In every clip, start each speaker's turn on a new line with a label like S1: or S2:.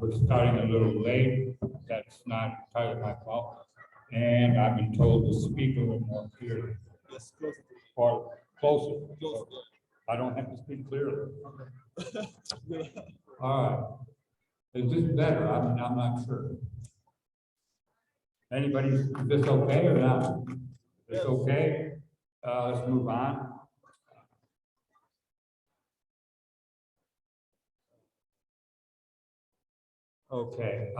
S1: We're starting a little late. That's not entirely my fault. And I've been told to speak a little more clearly.
S2: Yes, closer.
S1: Or closer.
S2: Closer.
S1: I don't have to speak clearly.
S2: Okay.
S1: All right. Is this better? I'm not sure. Anybody, is this okay or not? It's okay? Let's move on. Okay.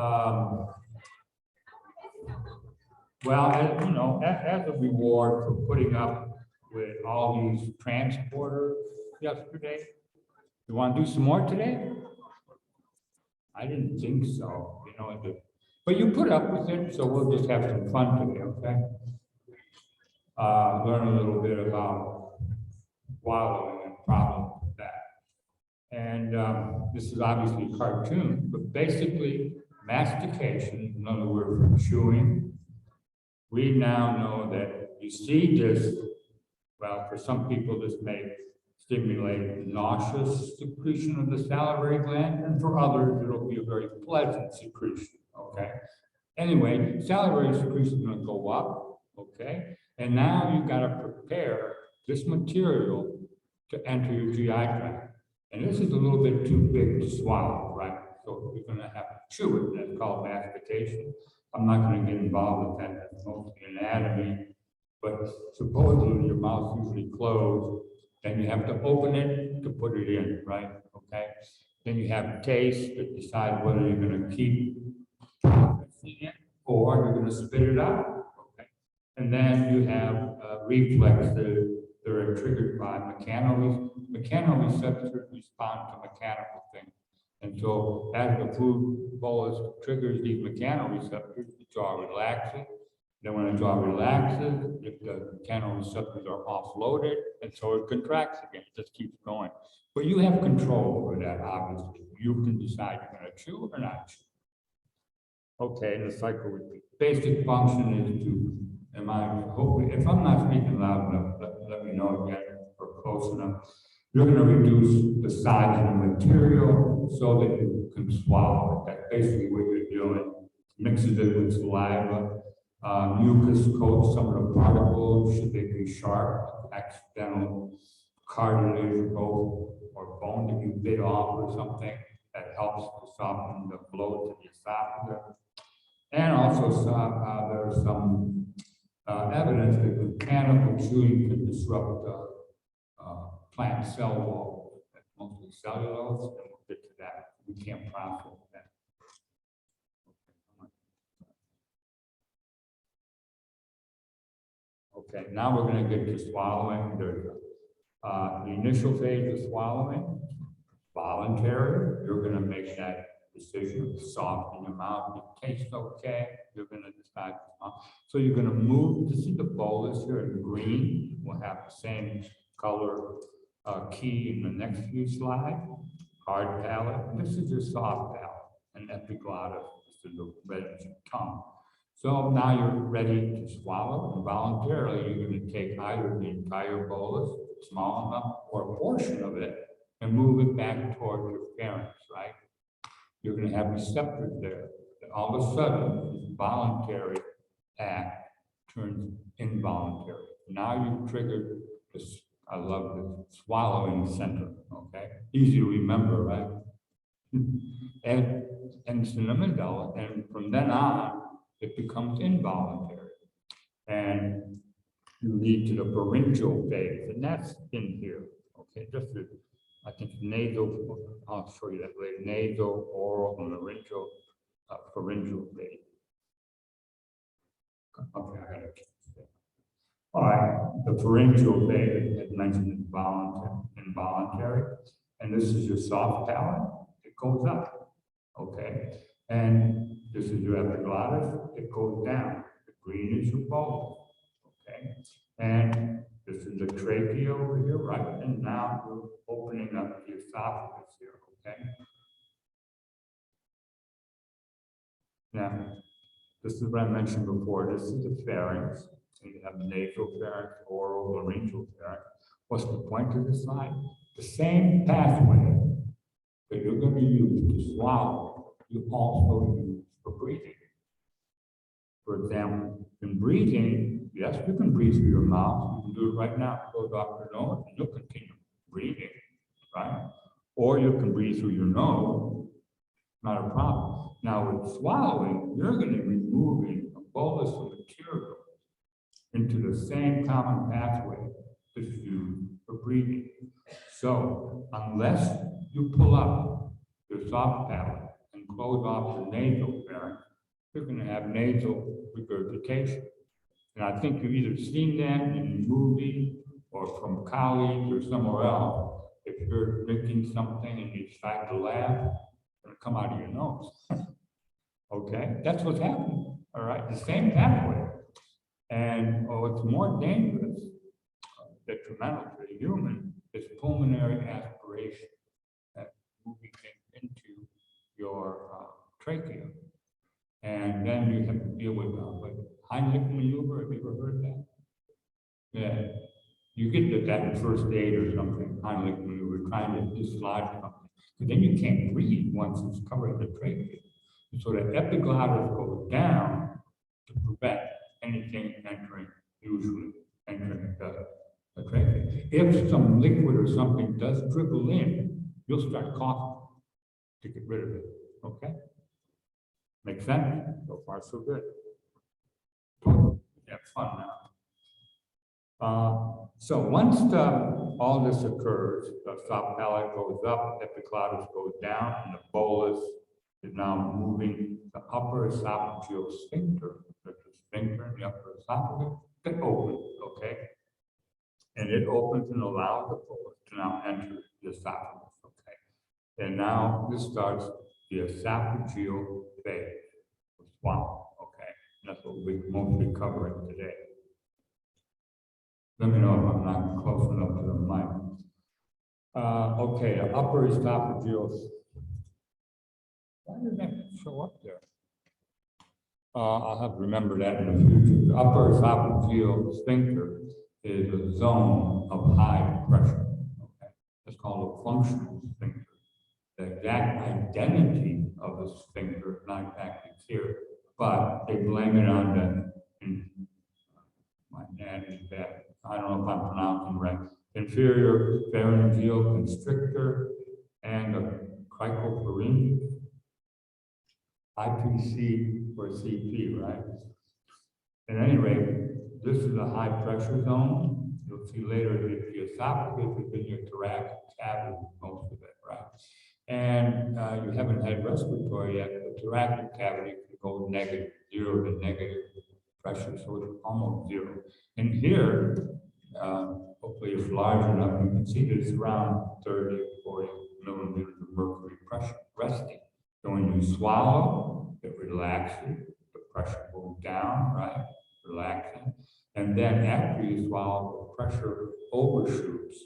S1: Well, as you know, as a reward for putting up with all these transporters yesterday, you want to do some more today? I didn't think so, you know, but you put up with it, so we'll just have some fun today, okay? Learn a little bit about swallowing and problems with that. And this is obviously a cartoon, but basically mastication, another word for chewing. We now know that you see this, well, for some people this may stimulate nauseous secretion of the salivary gland, and for others it'll be a very pleasant secretion, okay? Anyway, salivary secretion is going to go up, okay? And now you've got to prepare this material to enter your GI tract. And this is a little bit too big to swallow, right? So you're going to have to chew it. That's called mastication. I'm not going to get involved with that. That's mostly anatomy. But supposedly your mouth's usually closed. Then you have to open it to put it in, right? Okay. Then you have taste to decide whether you're going to keep it or you're going to spit it out. Okay. And then you have reflexes that are triggered by mechanoreceptors respond to mechanical things. And so as the food bolus triggers these mechanoreceptors, the jaw relaxes. Then when the jaw relaxes, if the mechanoreceptors are offloaded, and so it contracts again, it just keeps going. But you have control over that, obviously. You can decide you're going to chew or not chew. Okay, the cycle repeats. Basic function is to, hopefully, if I'm not speaking loud enough, let me know again or close enough. You're going to reduce the size of the material so that you can swallow it. That's basically what you're doing. Mixes it with saliva. Mucus coats some of the particles, should they be sharp, accidental cartilage or bone that you bit off or something, that helps to soften the blow to the esophagus. And also there's some evidence that mechanical chewing can disrupt plant cell walls, mostly cellulose, and we'll get to that. We can't process that. Okay, now we're going to get to swallowing. There's the initial phase of swallowing, voluntary. You're going to make that decision, soft in your mouth. It tastes okay. You're going to decide. So you're going to move. This is the bolus here in green. We'll have the same color key in the next few slides. Hard palate. This is your soft palate. And epiglottis. This is the red tongue. So now you're ready to swallow, and voluntarily you're going to take either the entire bolus, small enough, or a portion of it, and move it back towards your pharynx, right? You're going to have receptors there. And all of a sudden, this voluntary act turns involuntary. Now you've triggered this, I love this, swallowing center, okay? Easy to remember, right? and it's in the amygdala, and from then on, it becomes involuntary. And you lead to the pharyngeal phase, and that's in here. Okay, just the, I think nasal, I'll show you that later. Nasal, oral, and laryngeal, pharyngeal phase. Okay, I gotta keep that. All right, the pharyngeal phase, as mentioned, is involuntary, and this is your soft palate. It goes up. Okay, and this is your epiglottis, it goes down. The green is your bolus, okay? And this is the trachea over here, right? And now we're opening up the esophagus here, okay? Now, this is what I mentioned before. This is the pharynx. So you have nasal pharynx, oral, laryngeal pharynx. What's the point of this slide? The same pathway that you're going to use to swallow you also use for breathing. For example, in breathing, yes, you can breathe through your mouth. You can do it right now. Go Dr. Nose, and you'll continue breathing, right? Or you can breathe through your nose, not a problem. Now with swallowing, you're going to be removing a bolus of material into the same common pathway that's used for breathing. So unless you pull up your soft palate and close off the nasal pharynx, you're going to have nasal regurgitation. And I think you've either seen that in movies or from colleagues or somewhere else. If you're drinking something and you decide to laugh, it's going to come out of your nose. Okay, that's what's happening. All right, the same pathway. And what's more dangerous, detrimental to the human, is pulmonary aspiration. That's moving into your trachea. And then you have to deal with Heimlich maneuver. Have you ever heard that? Yeah. You get that in first aid or something, Heimlich maneuver, trying to dislodge something. But then you can't breathe once it's covered the trachea. And so the epiglottis goes down to prevent anything entering, usually entering the trachea. If some liquid or something does dribble in, you'll start coughing to get rid of it. Okay? Make sense? So far, so good. Have fun now. So once all this occurs, the soft palate goes up, epiglottis goes down, and the bolus is now moving the upper esophageal sphincter. There's a sphincter in the upper esophagus that opens, okay? And it opens and allows the bolus to now enter the esophagus, okay? And now this starts the esophageal phase of swallow, okay? And that's what we're mostly covering today. Let me know if I'm not close enough to the mic. Okay, the upper esophageal. Why did that show up there? I'll have to remember that in the future. The upper esophageal sphincter is a zone of high pressure. Okay, it's called a functional sphincter. The exact identity of the sphincter is not exactly clear, but they blame it on my dad is bad. I don't know if I'm pronouncing right. Inferior pharyngeal constrictor and a cricopharyngeus. IPC or CP, right? At any rate, this is a high pressure zone. You'll see later that the esophagus is in your thoracic cavity, most of it, right? And you haven't had respiratory yet. The thoracic cavity can go negative, 0 to negative pressure, so it's almost 0. And here, hopefully it's large enough, you can see that it's around 30 or 40 millimeters of mercury pressure resting. So when you swallow, it relaxes, the pressure goes down, right? Relaxing. And then after you swallow, the pressure overshoots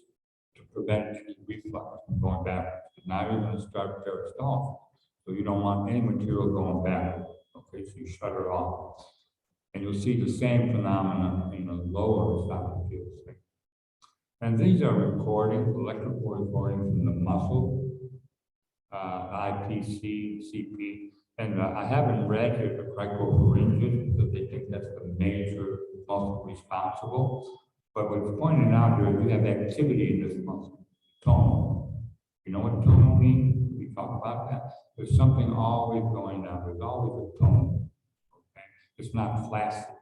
S1: to prevent any reflux from going backwards. Now you're going to start peristalsis. So you don't want any material going backwards. Okay, so you shut it off. And you'll see the same phenomenon in the lower esophageal sphincter. And these are recordings, electrical recordings from the muscle, IPC, CP. And I haven't read here the cricopharyngeus because they think that's the major muscle responsible. But what's pointed out here is you have activity in this muscle, tone. You know what tone means? We talk about that. There's something always going on. There's always a tone. Okay? It's not flaccid.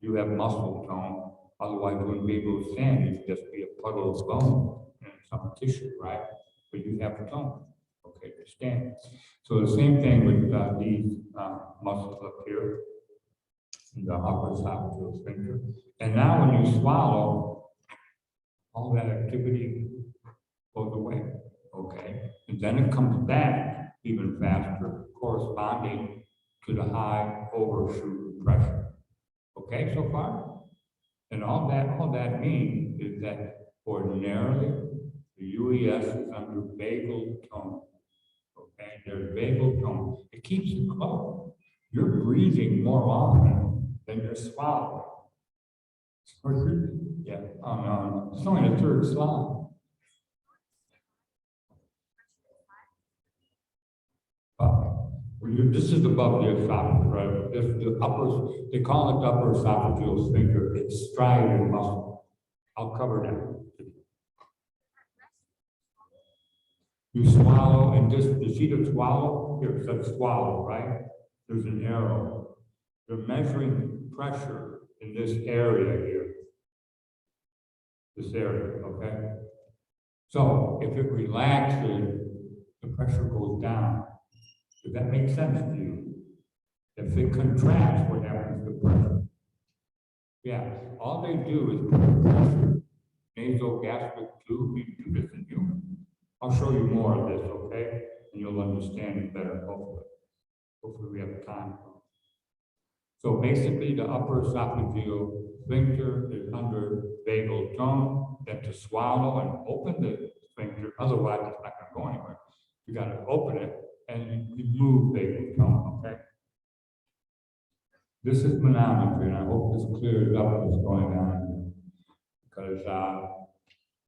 S1: You have muscle tone. Otherwise, you wouldn't be able to stand. You'd just be a puddle of bone and some tissue, right? But you have tone. Okay, to stand. So the same thing with these muscles up here in the upper esophageal sphincter. And now when you swallow, all that activity goes away. Okay, and then it comes back even faster, corresponding to the high overshoot pressure. Okay, so far? And all that means is that ordinarily the UES is under vagal tone. Okay, there's vagal tone. It keeps it closed. You're breathing more often than you're swallowing. Yeah, oh no, it's only the third slide. This is above the esophagus, right? This the upper, they call it the upper esophageal sphincter. It's striated muscle. I'll cover that. You swallow, and this, you see the swallow? Here, it says swallow, right? There's an arrow. They're measuring pressure in this area here. This area, okay? So if it relaxes, the pressure goes down. Does that make sense to you? If it contracts, what happens to pressure? Yeah, all they do is put pressure, nasogastric tube, we do this in humans. I'll show you more of this, okay? And you'll understand it better, hopefully. Hopefully we have time. So basically, the upper esophageal sphincter is under vagal tone, that to swallow and open the sphincter, otherwise it's not going to go anywhere. You got to open it and you move vagal tone, okay? This is manometry, and I hope this clears up what's going on here. Because,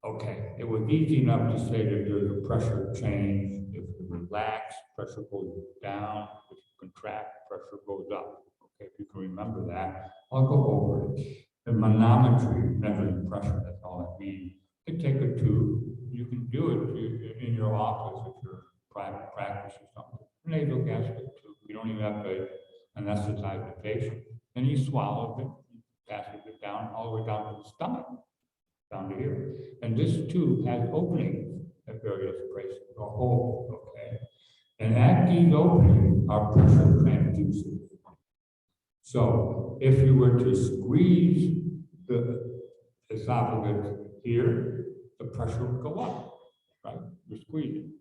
S1: okay, it was easy enough to say that there's a pressure change. If you relax, pressure goes down. If you contract, pressure goes up. Okay, if you can remember that, I'll go over it. The manometry, measuring pressure, that's all it means. They take a tube. You can do it in your office if you're private practice or something. Nasogastric tube. You don't even have to anesthetize the patient. And he swallows it, passes it down all the way down to the stomach, down to here. And this tube has openings at various places, or holes, okay? And at these openings are pressure transducers. So if you were to squeeze the esophagus here, the pressure would go up, right? You're squeezing,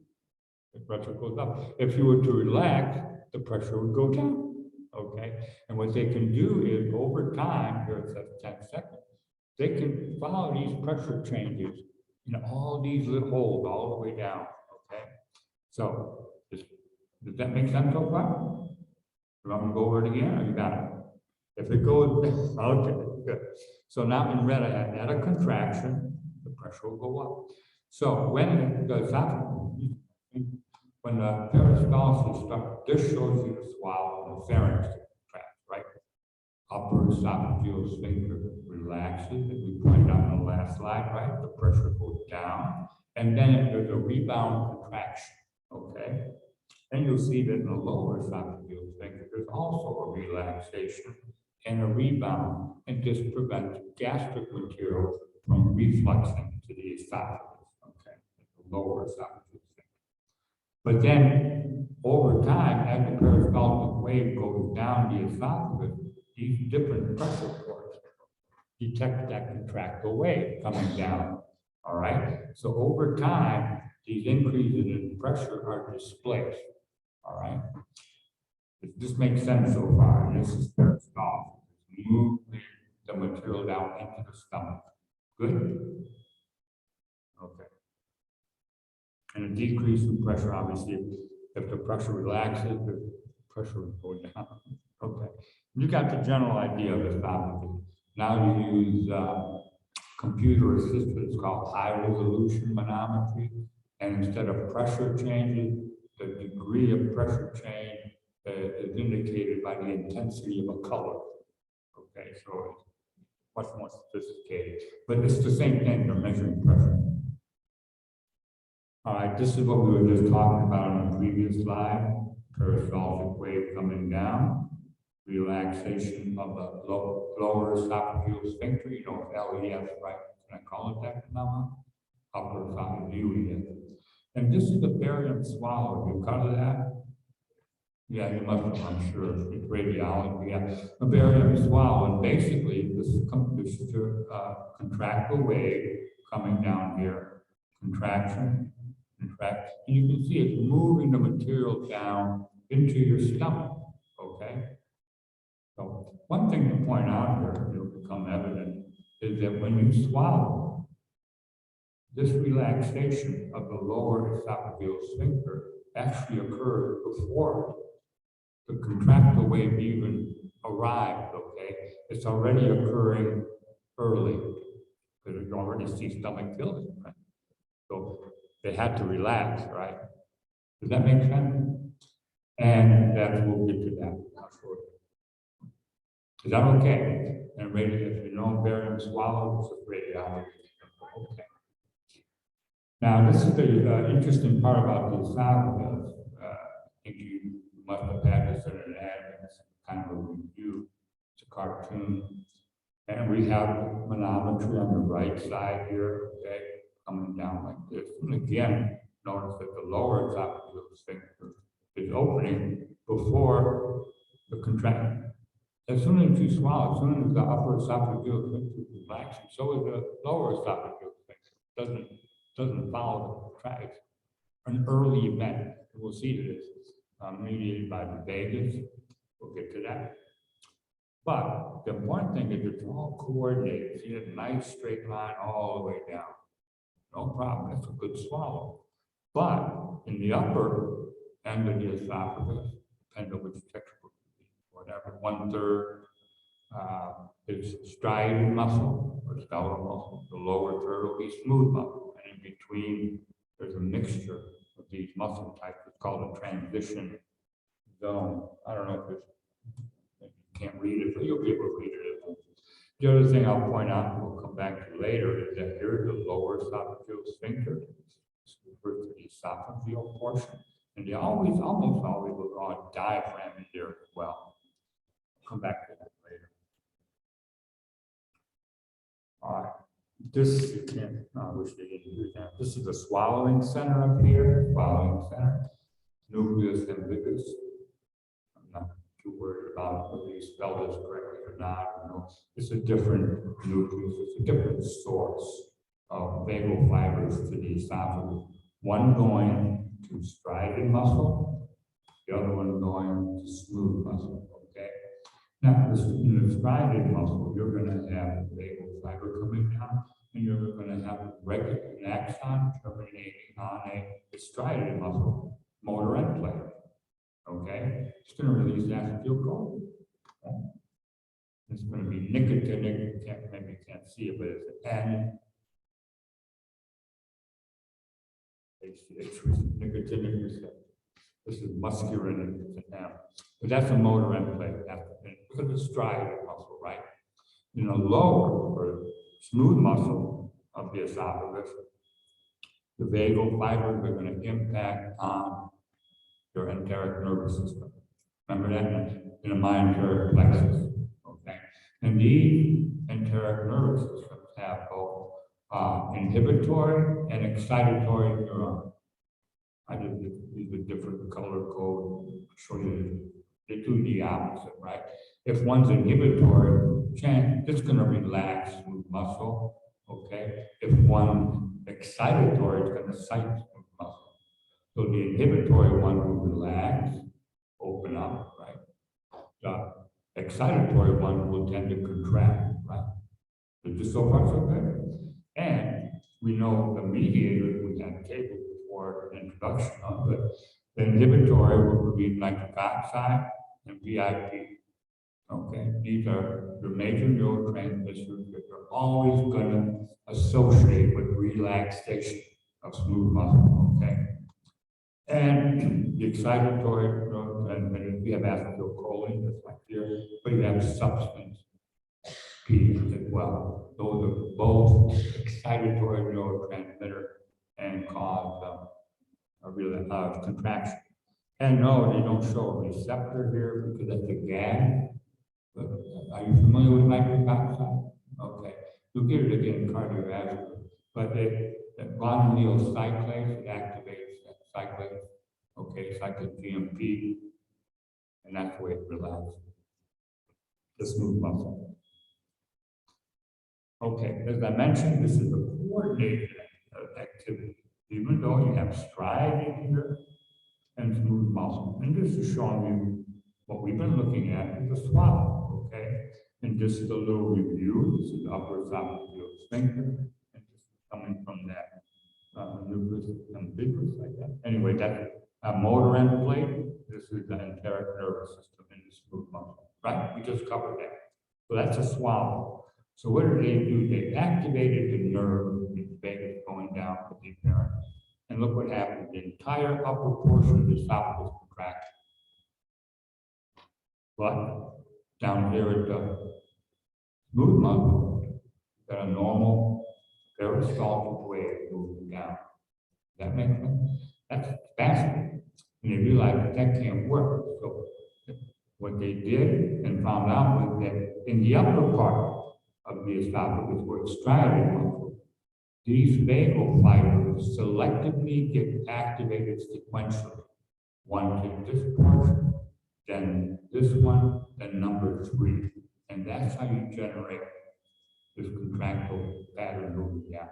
S1: the pressure goes up. If you were to relax, the pressure would go down, okay? And what they can do is over time, here it says 10 seconds, they can follow these pressure changes in all these little holes all the way down, okay? So does that make sense so far? You want me to go over it again, or you got it? If it goes, okay, good. So now in red, at a contraction, the pressure will go up. So when the esophagus, when the peristalsis starts, this shows you the swallow, the pharynx contracts, right? Upper esophageal sphincter relaxes, as we pointed out on the last slide, right? The pressure goes down, and then there's a rebound contraction, okay? And you'll see that in the lower esophageal sphincter, there's also a relaxation and a rebound, and this prevents gastric material from refluxing to the esophagus, okay? The lower esophageal sphincter. But then, over time, as the peristaltic wave goes down the esophagus, these different pressure ports detect that contractile wave coming down, all right? So over time, these increases in pressure are displaced, all right? This makes sense so far. This is peristalsis. Move the material down into the stomach. Good? Okay. And a decrease in pressure, obviously, if the pressure relaxes, the pressure will go down. Okay. You got the general idea of esophagus. Now you use computer assisted, it's called high resolution manometry. And instead of pressure changes, the degree of pressure change is indicated by the intensity of a color. Okay, so it's much more sophisticated, but it's the same thing, they're measuring pressure. All right, this is what we were just talking about on the previous slide. Peristaltic wave coming down, relaxation of the lower esophageal sphincter, you know, LES, right? Can I call it that now? Upper esophageal. And this is the barium swallow. You cover that? Yeah, you must have, I'm sure. It's radiology. Yeah, a barium swallow, and basically this is to contract the wave coming down here. Contraction, contract, and you can see it's moving the material down into your stomach. Okay. So one thing to point out here, it'll become evident, is that when you swallow, this relaxation of the lower esophageal sphincter actually occurs before the contractile wave even arrived, okay? It's already occurring early, because you already see stomach filling, right? So they had to relax, right? Does that make sense? And that we'll get to that shortly. Is that okay? And if you know barium swallow, it's a radiology. Okay. Now, this is the interesting part about the esophagus. I think you must have had this in an ad, kind of a review. It's a cartoon. And we have manometry on the right side here, okay, coming down like this. And again, notice that the lower esophageal sphincter is opening before the contraction. As soon as you swallow, as soon as the upper esophageal sphincter is relaxing, so is the lower esophageal sphincter. Doesn't follow the contraction. An early event. We'll see this mediated by the vagus. We'll get to that. But the important thing is it's all coordinated. See a nice straight line all the way down. No problem. That's a good swallow. But in the upper end of the esophagus, depending on which textbook, whatever, 1/3 is striated muscle or skeletal muscle. The lower third will be smooth muscle. And in between, there's a mixture of these muscle types. It's called a transition zone. I don't know if it's can't read it, but you'll be able to read it. The other thing I'll point out, and we'll come back to later, is that here's the lower esophageal sphincter. It's referred to the esophageal portion. And they almost always will draw a diaphragm in there as well. Come back to that later. All right. This, you can't, I wish they didn't do that. This is the swallowing center up here, swallowing center. Nucleus ambiguous. I'm not too worried about whether you spell this correctly or not. You know, it's a different nucleus, it's a different source of vagal fibers to the esophagus. One going to striated muscle, the other one going to smooth muscle. Okay. Now, in the striated muscle, you're going to have vagal fiber coming down, and you're going to have an axon terminating on a striated muscle, motor end plate. Okay, it's going to release acetylcholine. It's going to be nicotinic. Maybe you can't see it, but it's an nicotinic receptor. This is muscarinic, it's an M. But that's a motor end plate. Look at the striated muscle, right? In the lower or smooth muscle of the esophagus, the vagal fibers are going to impact on your enteric nervous system. Remember that? In a myenteric plexus. Okay. And these enteric nervous systems have both inhibitory and excitatory neurons. I just use a different color code to show you they do the opposite, right? If one's inhibitory, it's going to relax smooth muscle. Okay. If one excitatory, it's going to excite smooth muscle. So the inhibitory one will relax, open up, right? The excitatory one will tend to contract, right? So just so far so good. And we know the mediators, we had tabled before introduction of it. The inhibitory will be nitric oxide and VIP. Okay, these are the major neurotransmitters that are always going to associate with relaxation of smooth muscle. Okay. And the excitatory neurotransmitters, we have acetylcholine, just like here, but you have substance P as well. Those are both excitatory neurotransmitter and cause contraction. And no, they don't show a receptor here because that's a gas. But are you familiar with nitric oxide? Okay, you'll get it again in cardiovascular. But that guanylyl cyclase, it activates that cyclase. Okay, cyclase GMP, and that's the way it relaxes the smooth muscle. Okay, as I mentioned, this is a coordinated activity. Even though you have striated here and smooth muscle, and this is showing you what we've been looking at is the swallow. Okay, and this is a little review. This is the upper esophageal sphincter, and this is coming from that nucleus ambiguous like that. Anyway, that's a motor end plate. This is the enteric nervous system in the smooth muscle. Right? We just covered that. So that's a swallow. So what do? They activated the nerve, the vagus going down to the apparent. And look what happened. The entire upper portion of the esophagus contracted. But down here at the smooth muscle, got a normal peristaltic way of moving down. That makes sense? That's fascinating. And they realized that can't work. So what they did and found out was that in the upper part of the esophagus, where it's striated muscle, these vagal fibers selectively get activated sequentially. One to this portion, then this one, then number 3. And that's how you generate this contractile pattern moving down.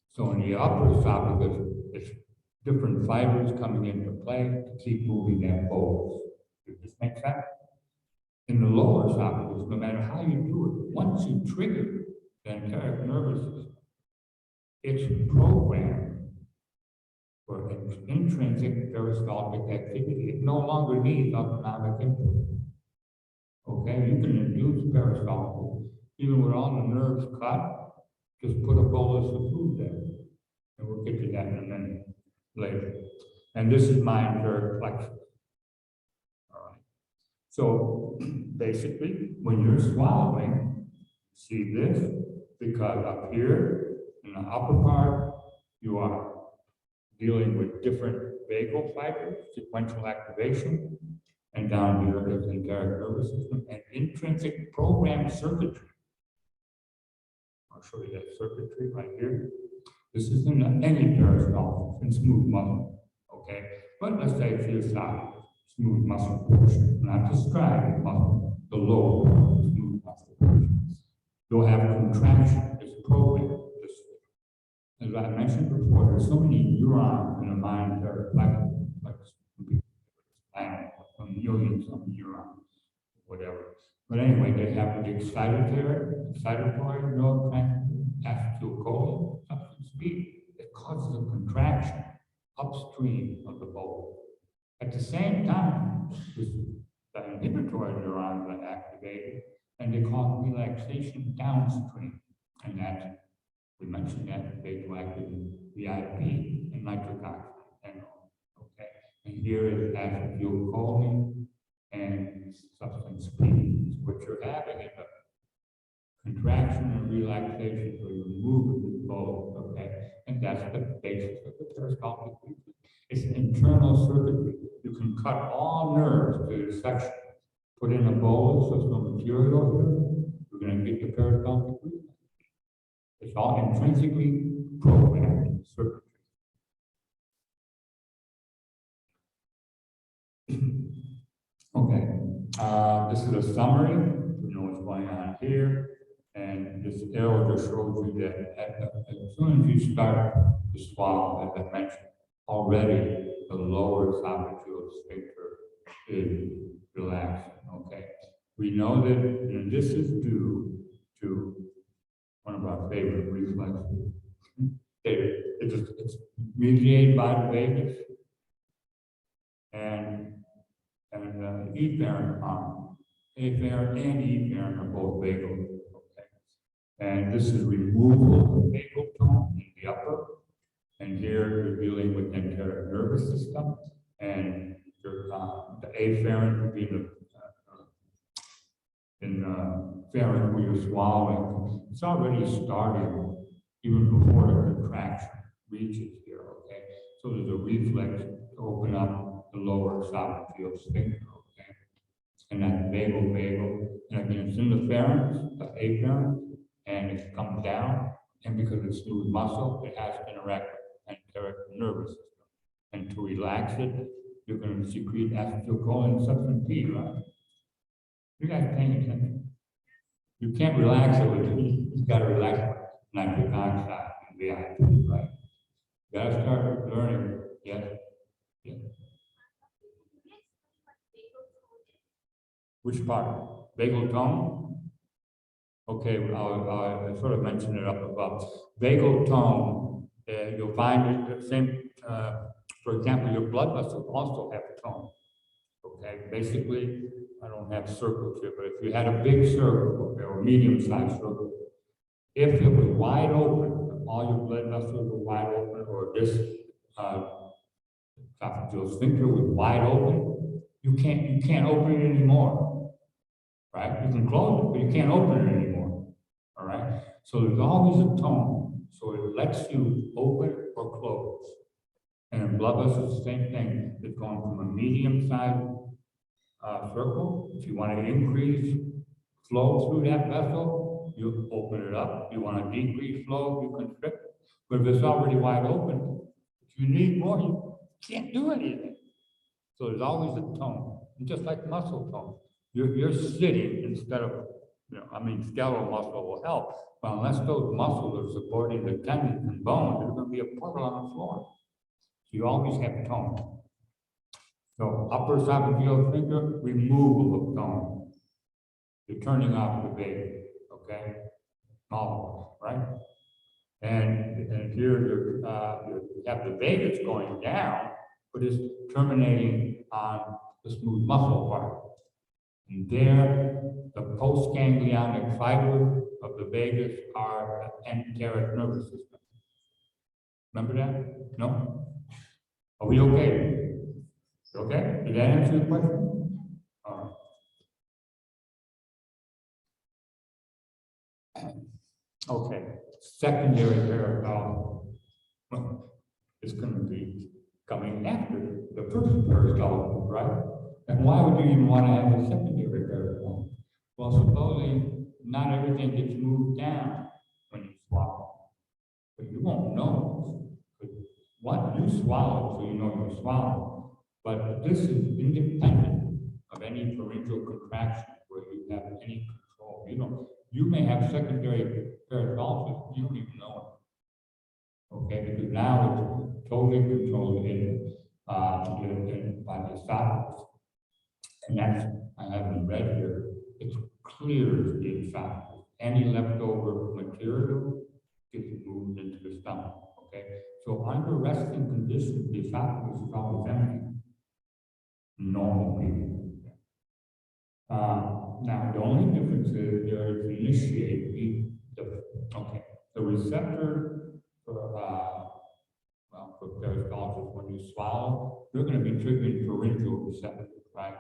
S1: So in the upper esophagus, it's different fibers coming into play to keep moving that bolus. Does this make sense? In the lower esophagus, no matter how you do it, once you trigger the enteric nervous system, it's programmed for intrinsic peristaltic activity. It no longer needs autonomic input. Okay, you can induce peristaltic, even with all the nerves cut, just put a bolus of food there. And we'll get to that in a minute later. And this is my enteric flexion. All right. So basically, when you're swallowing, see this, because up here in the upper part, you are dealing with different vagal fibers, sequential activation, and down here there's the enteric nervous system and intrinsic programmed circuitry. I'll show you that circuitry right here. This is in any peristalsis and smooth muscle, okay? But let's say it's the esophagus, smooth muscle portion, not the striated muscle, the lower part of the smooth muscle portion. You'll have contraction, it's programmed. As I mentioned before, there's so many neurons in the mind that are like millions of neurons, whatever. But anyway, they have the excitatory neurotransmitter, acetylcholine, substance B. It causes a contraction upstream of the bolus. At the same time, the inhibitory neurons are activated, and they cause relaxation downstream, and that's, we mentioned that vasoactive VIP and nitric oxide, and okay. And here is acetylcholine and substance B. What you're having is a contraction and relaxation, where you move the bolus, okay. And that's the basis of the peristaltic reflex. It's internal circuitry. You can cut all nerves to the section, put in a bolus of some material here, you're going to get the peristaltic reflex. It's all intrinsically programmed circuitry. Okay, this is a summary. You know what's going on here. And this arrow just shows you that as soon as you start to swallow, as I mentioned, already the lower esophageal sphincter is relaxing, okay? We know that, and this is due to one of our favorite reflexes. It's mediated by the vagus and efferent arm. Afferent and efferent are both vagal. Okay. And this is removal of vagal tone in the upper. And here you're dealing with the enteric nervous system. And the afferent would be in the pharynx where you're swallowing. It's already started even before the contraction reaches here, okay? So there's a reflex to open up the lower esophageal sphincter, okay? And that's vagal, and again, it's in the pharynx, the afferent, and it comes down, and because it's smooth muscle, it has to interact with the enteric nervous system. And to relax it, you're going to secrete acetylcholine and substance B, right? You guys paying attention? You can't relax it with you've got to relax with nitric oxide and VIP, right? You got to start learning. Yes. Yes. Which part? Vagal tone? Okay, I sort of mentioned it up above. Vagal tone, you'll find it the same, for example, your blood vessels also have tone. Okay, basically, I don't have circles here, but if you had a big circle, okay, or medium-sized circle, if it was wide open, all your blood vessels were wide open, or this esophageal sphincter was wide open, you can't open it anymore. right? You can close it, but you can't open it anymore, all right? So there's always a tone, so it lets you open or close. And in blood vessels, the same thing. It's going from a medium-sized circle. If you want to increase flow through that vessel, you open it up. If you want to decrease flow, you constrict it. But if it's already wide open, if you need more, you can't do anything. So there's always a tone, and just like muscle tone. You're sitting instead of, skeletal muscle will help, but unless those muscles are supporting the tendons and bones, there's going to be a puddle on the floor. So you always have tone. So upper esophageal sphincter, removal of tone. You're turning off the vagus, okay? All right? And here you have the vagus going down, but it's terminating on the smooth muscle part. And there, the postganglionic fibers of the vagus are the enteric nervous system. Remember that? No? Are we okay? Okay? Did that answer your question? All right. Okay. Secondary peristalsis. Well, it's going to be coming after the first peristalsis, right? And why would you even want to have a secondary peristalsis? Well, supposing not everything gets moved down when you swallow, but you won't know. What you swallow, so you know you swallow. But this is independent of any pharyngeal contraction where you have any control. You may have secondary peristalsis, you don't even know it. Okay, because now it's totally controlled by the esophagus. And that's, I haven't read here, it clears the esophagus. Any leftover material gets moved into the stomach. Okay, so under resting conditions, the esophagus is always empty. Normal people. Now, the only difference is there is initiate the receptor for peristalsis, when you swallow, they're going to be triggering pharyngeal receptors, right?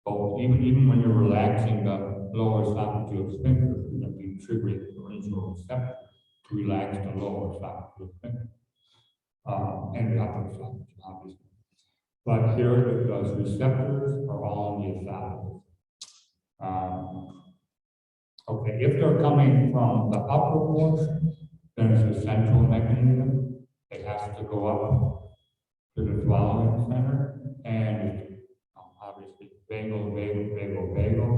S1: Both, even when you're relaxing the lower esophageal sphincter, you're going to be triggering pharyngeal receptors to relax the lower esophageal sphincter and the upper esophagus, obviously. But here, those receptors are all in the esophagus. Okay, if they're coming from the upper portion, then it's a central mechanism. It has to go up to the swallowing center, and obviously vagal.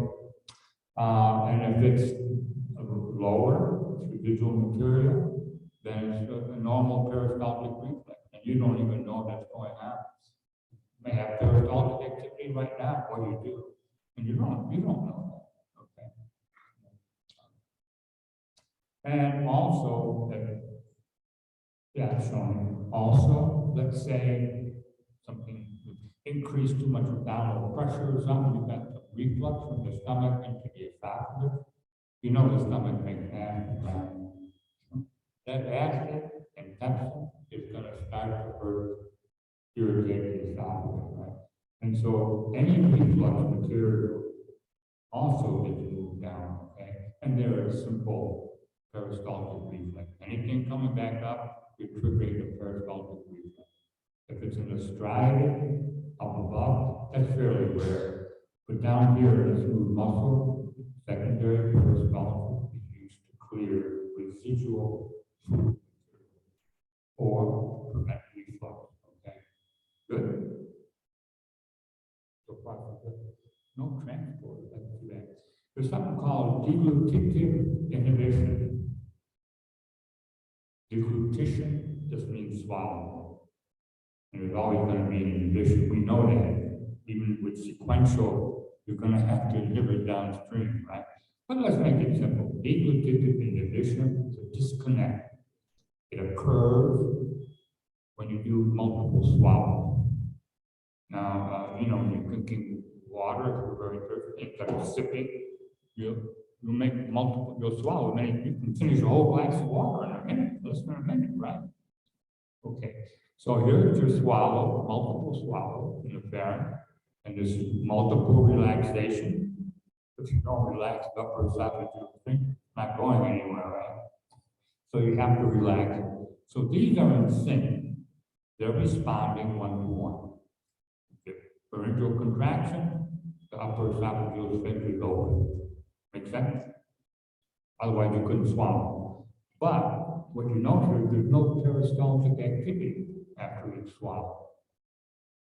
S1: And if it's lower, it's residual material, then it's a normal peristaltic reflex, and you don't even know that's going on. You may have peristaltic activity right now, what you do, and you don't know that. Okay. And also, showing. Also, let's say something increased too much abdominal pressure or something, you've got the reflux from the stomach into the esophagus. You know the stomach makes acid, right? That acid and pepsin is going to start to hurt, irritate the esophagus, right? And so any reflux material also gets moved down, okay? And there is simple peristaltic reflex. Anything coming back up, you trigger the peristaltic reflex. If it's in the striatum up above, that's fairly rare. But down here in the smooth muscle, secondary peristalsis is used to clear residual food or prevent reflux. Okay, good. So far, no transport. Let's do that. There's something called deglutitive inhibition. Deglutition just means swallowing. And there's always going to be an inhibition. We know that. Even with sequential, you're going to have to inhibit downstream, right? But let's make it simple. Deglutitive inhibition is a disconnect. It occurs when you do multiple swallows. Now, when you're drinking water, if you're very thirsty, instead of sipping, you'll make multiple, you'll swallow many, you can finish a whole glass of water in a minute, less than a minute, right? Okay, so here's your swallow, multiple swallows in the pharynx, and this is multiple relaxation. if you don't relax the upper esophageal sphincter, it's not going anywhere, right? So you have to relax it. So these are in sync. They're responding one to one. If pharyngeal contraction, the upper esophageal sphincter is open. Make sense? Otherwise, you couldn't swallow. But what you notice is there's no peristaltic activity after you swallow.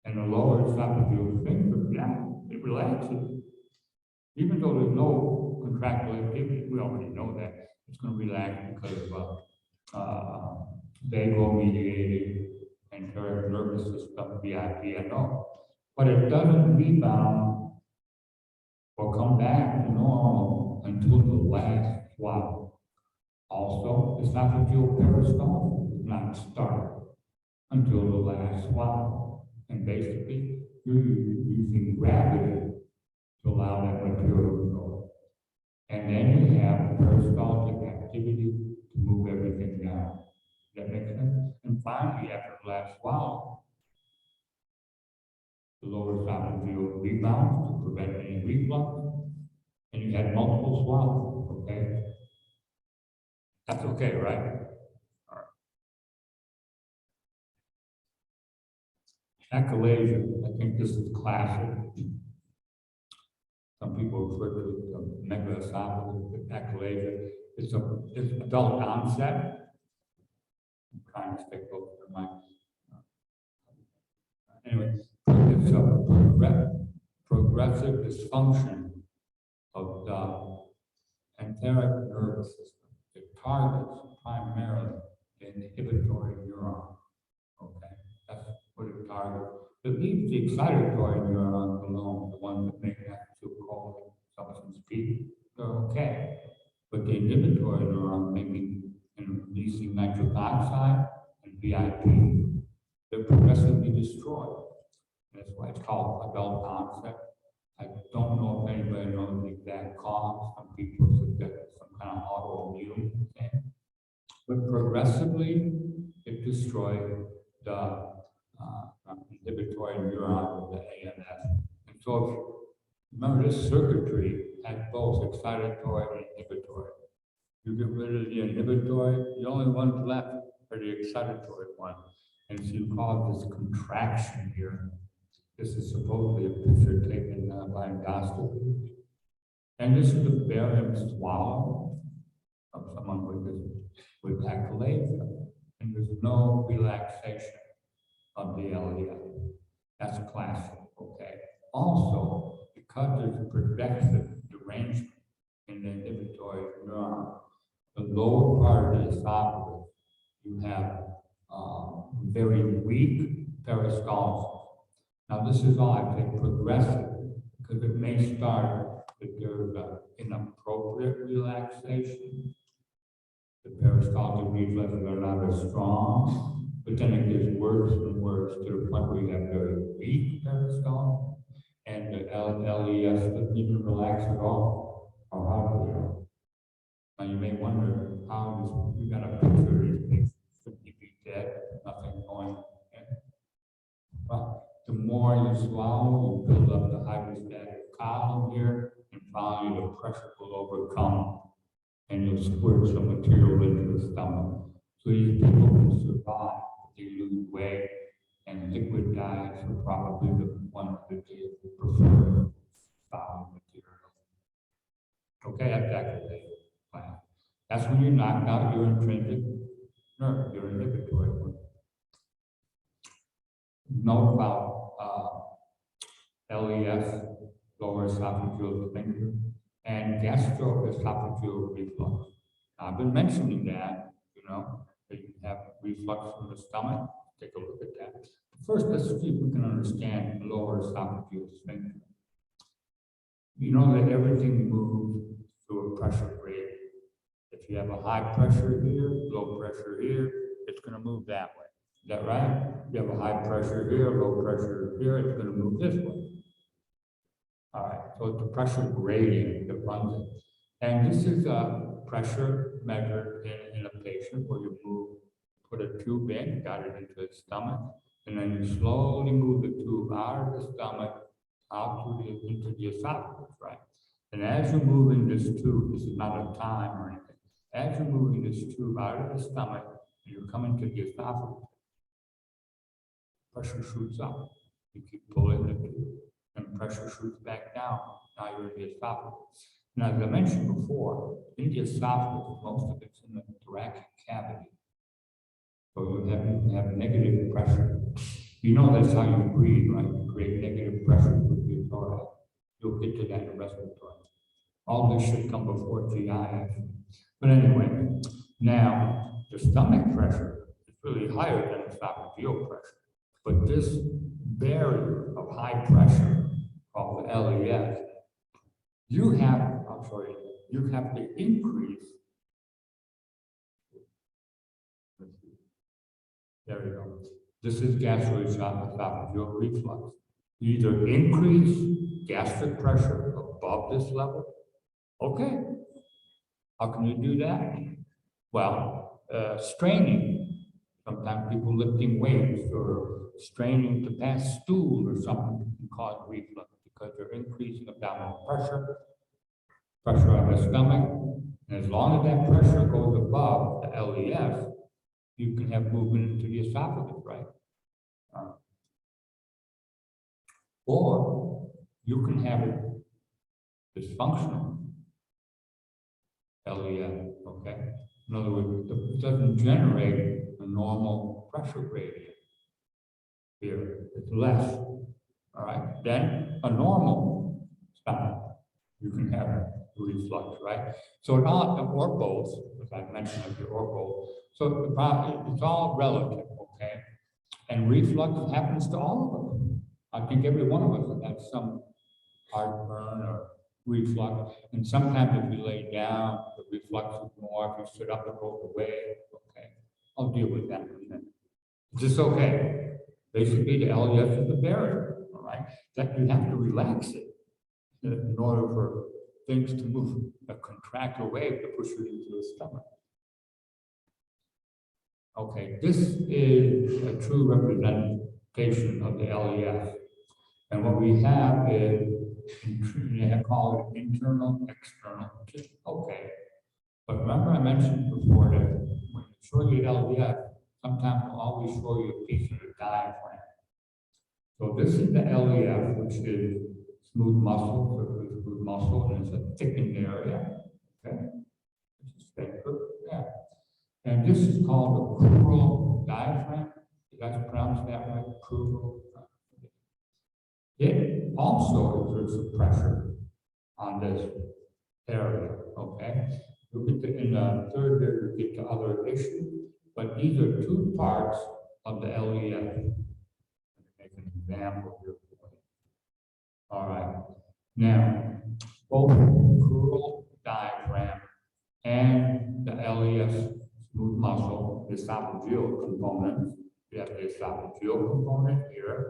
S1: And the lower esophageal sphincter, yeah, it relaxes. Even though there's no contractile activity, we already know that it's going to relax because of vagal-mediated enteric nervous system, VIP, I know. But it doesn't rebound or come back to normal until the last swallow. Also, esophageal peristalsis does not start until the last swallow. And basically, you're using gravity to allow that material to go. And then you have peristaltic activity to move everything down. Does that make sense? And finally, after the last swallow, the lower esophageal rebounds to prevent any reflux. And you had multiple swallows, okay? That's okay, right? All right. Achalasia, I think this is classic. Some people refer to it as megaesophageal achalasia. It's adult onset. I'm trying to stay close to my. Anyway, it's a progressive dysfunction of the enteric nervous system. It targets primarily the inhibitory neuron. Okay, that's what it targets. It leaves the excitatory neurons alone, the ones that make acetylcholine substance P. They're okay, but the inhibitory neuron making and releasing nitric oxide and VIP, they're progressively destroyed. That's why it's called adult onset. I don't know if anybody knows the exact cause. Some people suggest some kind of autoimmune thing. But progressively, it destroyed the inhibitory neuron of the ANS. And so, remember, this circuitry has both excitatory and inhibitory. You get rid of the inhibitory, the only ones left are the excitatory ones. And so you cause this contraction here. This is supposedly a picture taken by endoscopy. And this is a barium swallow of someone with achalasia. And there's no relaxation of the LEF. That's classic, okay? Also, because there's a progressive derangement in the inhibitory neuron, the lower part of the esophagus, you have very weak peristalsis. Now, this is all I think progressive, because it may start if there's an inappropriate relaxation. The peristaltic reflexes are not as strong, but then it gets worse and worse to the point where you have very weak peristalsis, and the LES doesn't even relax at all, or hardly at all. Now, you may wonder how you got a picture of these things, should he be dead, nothing going on. Well, the more you swallow, you build up the hydrostatic column here, and finally the pressure will overcome, and you'll squirt some material into the stomach. So these people can survive, they lose weight, and liquid diets are probably the ones that they prefer bowel material. Okay, that's actually the plan. That's when you knock out your intrinsic nerve, your inhibitory one. Note about LES, lower esophageal sphincter, and gastroesophageal reflux. I've been mentioning that, that you have reflux from the stomach. Take a look at that. First, let's see if we can understand the lower esophageal sphincter. You know that everything moves through a pressure gradient. If you have a high pressure here, low pressure here, it's going to move that way. Is that right? You have a high pressure here, low pressure here, it's going to move this way. All right, so it's a pressure gradient that runs it. And this is a pressure measured in a patient where you put a tube in, got it into the stomach, and then you slowly move the tube out of the stomach, out into the esophagus, right? And as you're moving this tube, this is not a time or anything, as you're moving this tube out of the stomach, and you're coming to the esophagus, pressure shoots up. You keep pulling the tube, and pressure shoots back down. Now you're in the esophagus. Now, as I mentioned before, in the esophagus, most of it's in the thoracic cavity. So you have negative pressure. You know that's how you breathe, right? You create negative pressure with your thorax. You'll get to that in respiratory. All this should come before GI action. But anyway, now the stomach pressure is really higher than esophageal pressure. But this barrier of high pressure called the LES, you have to increase. There you go. This is gastroesophageal reflux. You either increase gastric pressure above this level. Okay. How can you do that? Well, straining. Sometimes people lifting weights or straining to pass stool or something can cause reflux because they're increasing abdominal pressure, pressure on the stomach. And as long as that pressure goes above the LES, you can have movement into the esophagus, right? Or you can have it dysfunctional LES, okay? In other words, it doesn't generate a normal pressure gradient here. It's less, all right? Then a normal stomach, you can have reflux, right? So it all, or both, as I mentioned, or both. So it's all relative, okay? And reflux happens to all of us. I think every one of us has some heartburn or reflux. And sometimes if you lay down, the reflux is more. If you sit up, it goes away. Okay, I'll deal with that in a minute. It's just okay. Basically, the LES is the barrier, all right? That you have to relax it in order for things to move, contract away to push it into the stomach. Okay, this is a true representation of the LES. And what we have is, I call it internal, external. Okay. But remember I mentioned before that when you show you LES, sometimes we'll always show you a piece of the diaphragm. So this is the LES, which is smooth muscle, and it's a thickened area. Okay. It's thicker. Yeah. And this is called the crural diaphragm. You guys pronounce that right? Crural. It also exerts a pressure on this area, okay? You'll get to, in the third year, you get to other issues, but these are two parts of the LES. Let me make an example here for you. All right. Now, both the crural diaphragm and the LES smooth muscle, the esophageal components, you have the esophageal component here.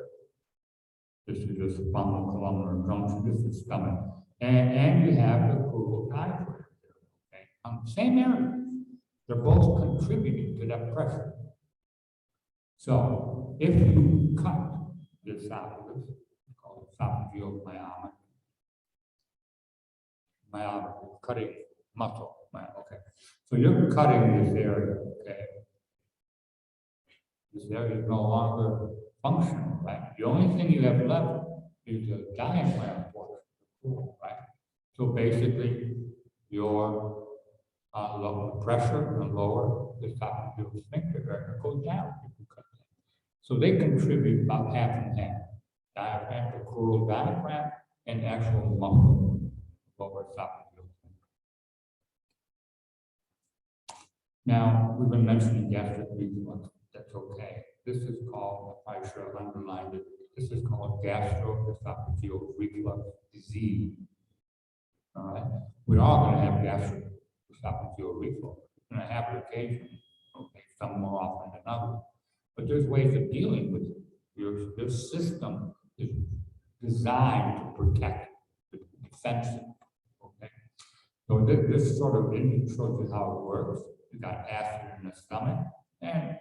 S1: This is just columnar junction, this is stomach. And you have the crural diaphragm here, okay? On the same area. They're both contributing to that pressure. So if you cut the esophagus, it's called esophageal myoma, cutting muscle, okay. So you're cutting this area, okay? This area is no longer functional, right? The only thing you have left is the diaphragm portion, right? So basically, your lower pressure and lower the esophageal sphincter goes down. So they contribute about half and half. Diaphragm, the crural diaphragm, and actual muscle, lower esophageal sphincter. Now, we've been mentioning gastric reflux. That's okay. This is called, I should have underlined it, this is called gastroesophageal reflux disease. All right? We're all going to have gastroesophageal reflux. We're going to have it occasionally, okay, some more often than others. But there's ways of dealing with it. Your system is designed to protect, to defend it. Okay? So this sort of shows you how it works. You got acid in the stomach, and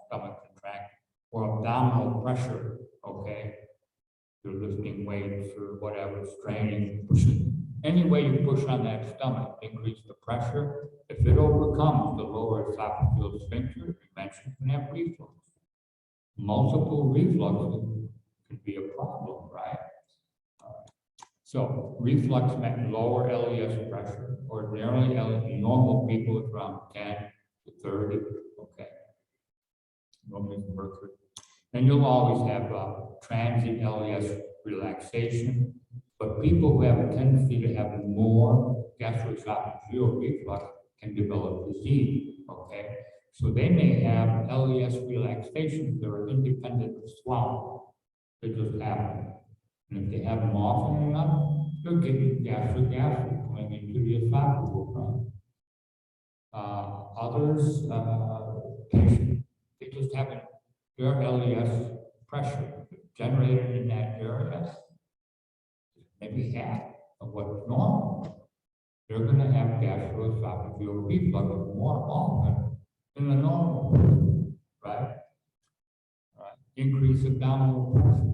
S1: stomach contract or abdominal pressure, okay? You're lifting weights or whatever, straining, pushing. Any way you push on that stomach, increase the pressure. If it overcomes the lower esophageal sphincter, you mentioned you can have reflux. Multiple refluxes could be a problem, right? So reflux meant lower LES pressure. Ordinarily, normal people it's around 10 to 30, okay? Normally mercury. And you'll always have transient LES relaxation, but people who have a tendency to have more gastroesophageal reflux can develop disease, okay? So they may have LES relaxations that are independent of swallowing. They just happen. And if they have them often enough, they're getting gastric acid coming into the esophageal, right? Others, patients, they just have their LES pressure generated in that area, maybe half of what's normal. They're going to have gastroesophageal reflux more often than the normal, right? Increase abdominal pressure,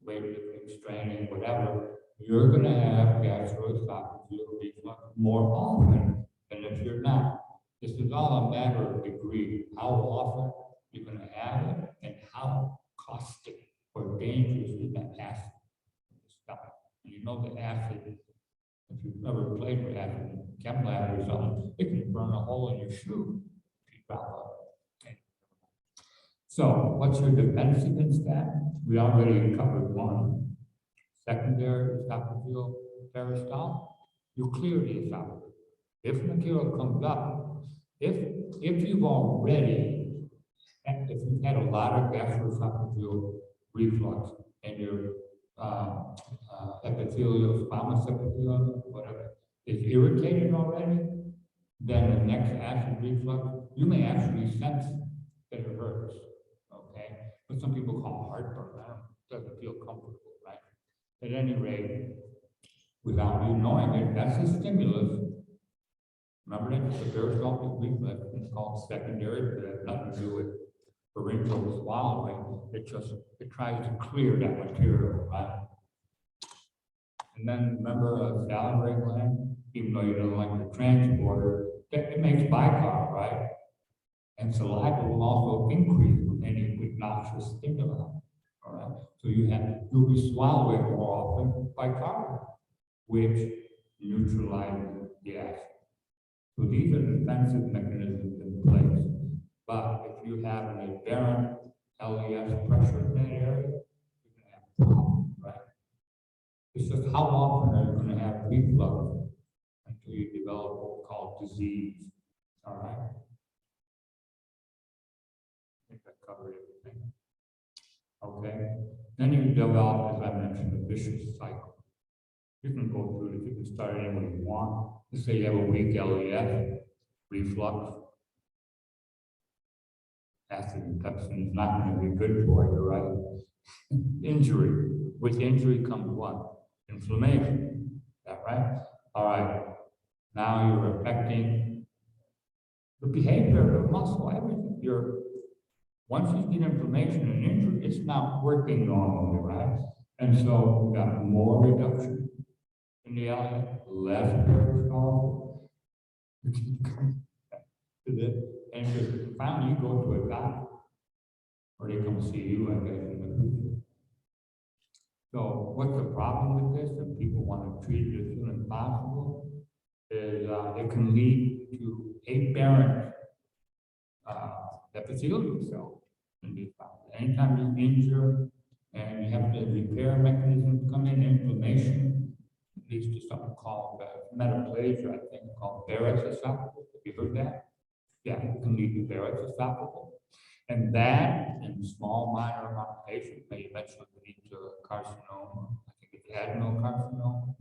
S1: weightlifting, straining, whatever. You're going to have gastroesophageal reflux more often than if you're not. This is all a matter of degree. How often you're going to have it and how caustic or dangerous is that acid in the stomach. You know the acid, if you've ever played with acid in chem lab or something, it can burn a hole in your shoe if you drop it. Okay. So what's your defense against that? We already covered one. Secondary esophageal peristyle, you clear the esophagus. If material comes up, if you've already, if you've had a lot of gastroesophageal reflux and your epithelial, squamous epithelium, whatever, is irritated already, then the next acid reflux, you may actually sense that it hurts, okay? But some people call it heartburn, doesn't feel comfortable, right? At any rate, without you knowing it, that's a stimulus. Remember that the peristaltic reflex is called secondary, but it has nothing to do with pharyngeal swallowing. It tries to clear that material, right? And then remember a salivary gland, even though you don't like the transporter, it makes bicarb, right? And saliva will also increase with any noxious stimuli. All right. So you'll be swallowing more often bicarb, which neutralizes the acid. So these are defensive mechanisms in place. But if you have an aberrant LES pressure in that area, you're going to have a problem, right? It's just how often are you going to have reflux until you develop what we call disease. All right. I think I covered everything. Okay. Then you develop, as I mentioned, a vicious cycle. You can go through it. You can start any way you want. Let's say you have a weak LES, reflux. Acid and pepsin is not going to be good for you, right? Injury. With injury comes what? Inflammation. Is that right? All right. Now you're affecting the behavior of the muscle, everything. Once you get inflammation and injury, it's not working normally, right? And so we got more reduction in the LES, less peristaltic. And just finally you go to a doctor, or they come see you, I guess, in the future. So what's the problem with this? And people want to treat it as soon as possible, is it can lead to aberrant epithelial cells in these problems. Anytime you injure and you have the repair mechanism come in, inflammation, leads to something called metaplasia, I think, called Barrett's esophagus. Have you heard that? Yeah, it can lead to Barrett's esophagus. And that, in small, minor amount of patients, may eventually lead to carcinoma. I think it's adenocarcinoma.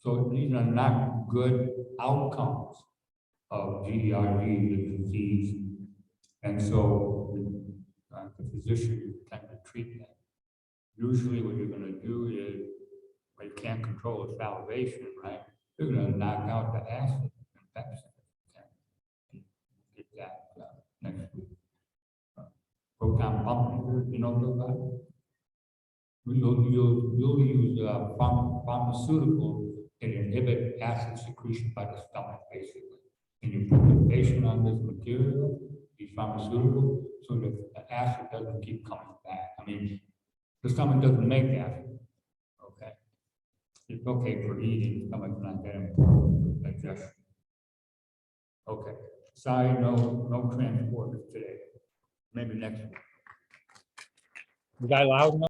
S1: So these are not good outcomes of GERD, the disease. And so the physician tend to treat that. Usually what you're going to do is, well, you can't control the salivation, right? You're going to knock out the acid and pepsin. Get that next week. Proton pump inhibitors, you know about? You'll use pharmaceutical that inhibit acid secretion by the stomach, basically. And you put the patient on this material, these pharmaceuticals, so that the acid doesn't keep coming back. I mean, the stomach doesn't make acid, okay? It's okay for eating, stomach's not that important for digestion. Okay, sorry, no transport today. Maybe next week.
S3: Was I loud enough?